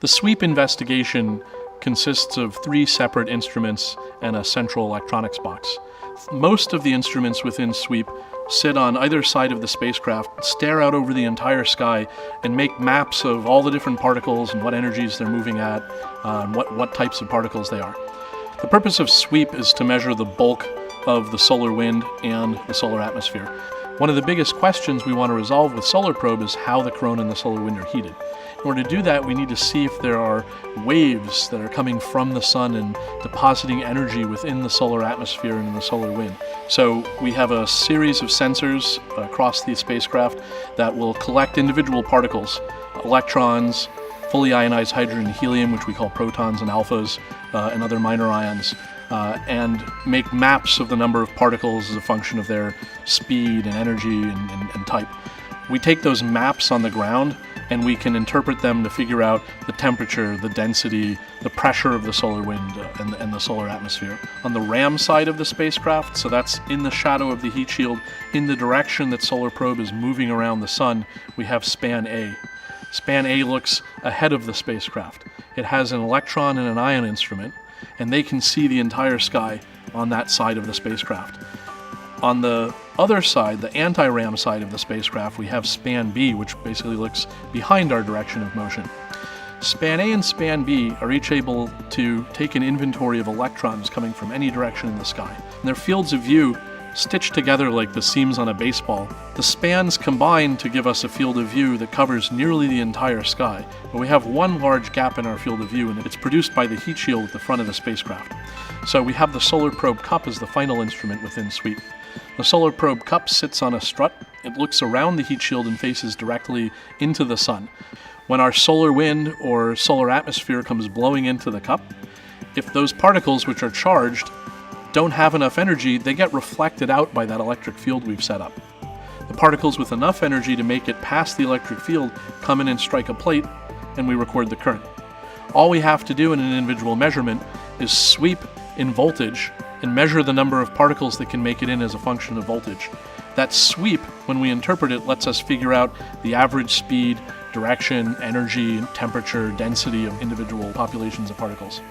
The SWEAP investigation consists of 3 separate instruments and a central electronics box. Most of the instruments within SWEAP sit on either side of the spacecraft, stare out over the entire sky, and make maps of all the different particles and what energies they're moving at, and what types of particles they are. The purpose of SWEAP is to measure the bulk of the solar wind and the solar atmosphere. One of the biggest questions we want to resolve with Solar Probe is how the corona and the solar wind are heated. In order to do that, we need to see if there are waves that are coming from the sun and depositing energy within the solar atmosphere and in the solar wind. So we have a series of sensors across the spacecraft that will collect individual particles, electrons, fully ionized hydrogen and helium, which we call protons and alphas, and other minor ions, and make maps of the number of particles as a function of their speed and energy and type. We take those maps on the ground and we can interpret them to figure out the temperature, the density, the pressure of the solar wind and the solar atmosphere. On the RAM side of the spacecraft, so that's in the shadow of the heat shield, in the direction that Solar Probe is moving around the sun, we have Span A. Span A looks ahead of the spacecraft. It has an electron and an ion instrument, and they can see the entire sky on that side of the spacecraft. On the other side, the anti-RAM side of the spacecraft, we have Span B, which basically looks behind our direction of motion. Span A and Span B are each able to take an inventory of electrons coming from any direction in the sky. And their fields of view stitched together like the seams on a baseball. The spans combine to give us a field of view that covers nearly the entire sky, but we have one large gap in our field of view, and it's produced by the heat shield at the front of the spacecraft. So we have the Solar Probe Cup as the final instrument within SWEAP. The Solar Probe Cup sits on a strut. It looks around the heat shield and faces directly into the sun. When our solar wind or solar atmosphere comes blowing into the cup, if those particles, which are charged, don't have enough energy, they get reflected out by that electric field we've set up. The particles with enough energy to make it past the electric field come in and strike a plate, and we record the current. All we have to do in an individual measurement is sweep in voltage and measure the number of particles that can make it in as a function of voltage. That sweep, when we interpret it, lets us figure out the average speed, direction, energy, temperature, density of individual populations of particles.